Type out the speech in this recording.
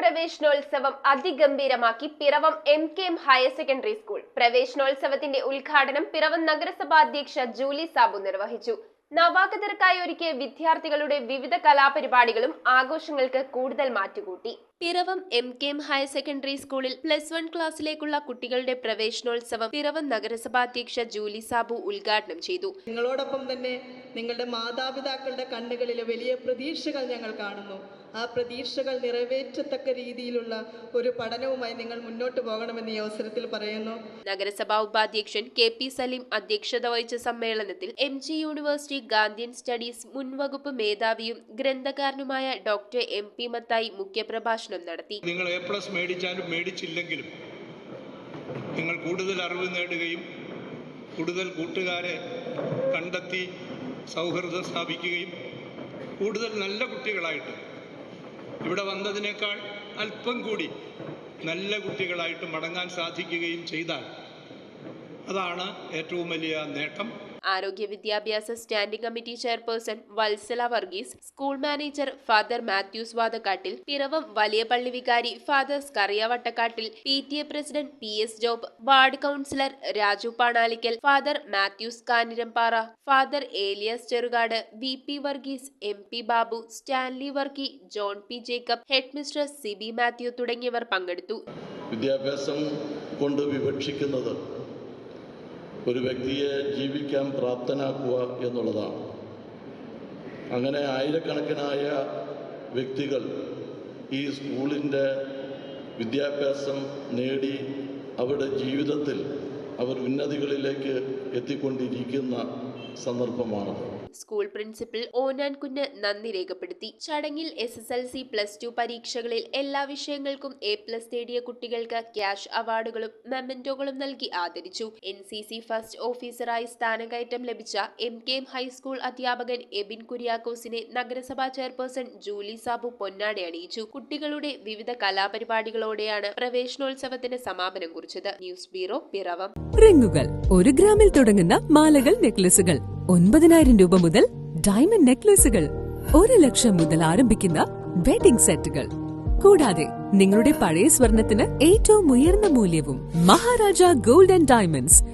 പ്രവേശനോത്സവം അതിഗംഭീരമാക്കി Piravom MKM higher secondary school. പ്രവേശനോത്സവത്തിന്റെ ഉദ്ഘാടനം പിറവം നഗരസഭാ അധ്യക്ഷ ജൂലി സാബു നിർവഹിച്ചു. നവാഗതർക്കായി ഒരുക്കിയ വിദ്യാർത്ഥികളുടെ വിവിധ കലാപരിപാടികളും ആഘോഷങ്ങൾക്ക് കൂടുതൽ മാറ്റുകൂട്ടി. പിറവം MKM ഹയർ സെക്കൻഡറി സ്കൂളിൽ +1 ക്ലാസ്സിലേക്കുള്ള കുട്ടികളുടെ പ്രവേശനോത്സവം പിറവം നഗരസഭാ അധ്യക്ഷ ജൂലി സാബു ഉദ്ഘാടനം ചെയ്തു. നിങ്ങളോടൊപ്പം തന്നെ നിങ്ങളുടെ മാതാപിതാക്കളുടെ കണ്ണുകളിലെ വലിയ പ്രതീക്ഷകൾ ഞങ്ങൾ കാണുന്നു. ആ പ്രതീക്ഷകൾ നിറവേറ്റത്തക്ക രീതിയിലുള്ള ഒരു പഠനവുമായി നിങ്ങൾ മുന്നോട്ട് പോകണമെന്ന് ഈ അവസരത്തിൽ പറയുന്നു. നഗരസഭാ ഉപാധ്യക്ഷൻ KP സലീം അധ്യക്ഷത വഹിച്ച സമ്മേളനത്തിൽ MG യൂണിവേഴ്സിറ്റി ഗാന്ധിയൻ സ്റ്റഡീസ് മുൻ വകുപ്പ് മേധാവിയും ഗ്രന്ഥകാരനുമായ ഡോക്ടർ MP മത്തായി മുഖ്യപ്രഭാഷണം നടത്തി. നിങ്ങൾ A+ മേടിച്ചാലും മേടിച്ചില്ലെങ്കിലും നിങ്ങൾ കൂടുതൽ അറിവ് നേടുകയും കൂടുതൽ കൂട്ടുകാരെ കണ്ടെത്തി സൗഹൃദം സ്ഥാപിക്കുകയും കൂടുതൽ നല്ല കുട്ടികളായിട്ട് ഇവിടെ വന്നതിനേക്കാൾ അല്പം കൂടി നല്ല കുട്ടികളായിട്ട് മടങ്ങാൻ സാധിക്കുകയും ചെയ്താൽ അതാണ് ഏറ്റവും വലിയ നേട്ടം. ആരോഗ്യ വിദ്യാഭ്യാസ standing committee chairperson Valsala Varghese, school manager father Mathews Vathakkattil, Piravom വലിയ പള്ളി വികാരി father Skaria Vattakkattil, PTA president PS Job, ward councillor Raju Panalickal, father Mathews Kanirampara, father Elias Cherukad, VP Varghese, MP Babu, Stanley Varkey, John P Jacob, head mistress CB Mathew തുടങ്ങിയവർ പങ്കെടുത്തു. വിദ്യാഭ്യാസം കൊണ്ട് വിവക്ഷിക്കുന്നത് ഒരു വ്യക്തിയെ ജീവിക്കാൻ പ്രാപ്തനാക്കുക എന്നുള്ളതാണ്. അങ്ങനെ ആയിരക്കണക്കിനായ വ്യക്തികൾ ഈ സ്കൂളിൻ്റെ വിദ്യാഭ്യാസം നേടി അവരുടെ ജീവിതത്തിൽ അവർ ഉന്നതികളിലേക്ക് എത്തിക്കൊണ്ടിരിക്കുന്ന സന്ദർഭമാണത്. സ്കൂൾ പ്രിൻസിപ്പൽ ഓനാൻ കുഞ്ഞ് നന്ദി രേഖപ്പെടുത്തി. ചടങ്ങിൽ SSLC +2 പരീക്ഷകളിൽ എല്ലാ വിഷയങ്ങൾക്കും A+ നേടിയ കുട്ടികൾക്ക് ക്യാഷ് അവാർഡുകളും മെമ്മന്റോകളും നൽകി ആദരിച്ചു. NCC ഫസ്റ്റ് ഓഫീസറായി സ്ഥാനക്കയറ്റം ലഭിച്ച MKM ഹൈസ്കൂൾ അധ്യാപകൻ എബിൻ കുര്യാക്കോസിനെ നഗരസഭാ ചെയർപേഴ്സൺ ജൂലി സാബു പൊന്നാട അണിയിച്ചു. കുട്ടികളുടെ വിവിധ കലാപരിപാടികളോടെയാണ് പ്രവേശനോത്സവത്തിന് സമാപനം കുറിച്ചത്. News bureau, Piravom. റിങ്ങുകൾ 1 ഗ്രാമിൽ തുടങ്ങുന്ന മാലകൾ, നെക്ലസുകൾ 9,000 രൂപ മുതൽ ഡയമണ്ട് നെക്ലസുകൾ 1 ലക്ഷം മുതൽ ആരംഭിക്കുന്ന വെഡിംഗ് സെറ്റുകൾ, കൂടാതെ നിങ്ങളുടെ പഴയ സ്വർണത്തിന് ഏറ്റവും ഉയർന്ന മൂല്യവും. Maharaja gold and diamonds,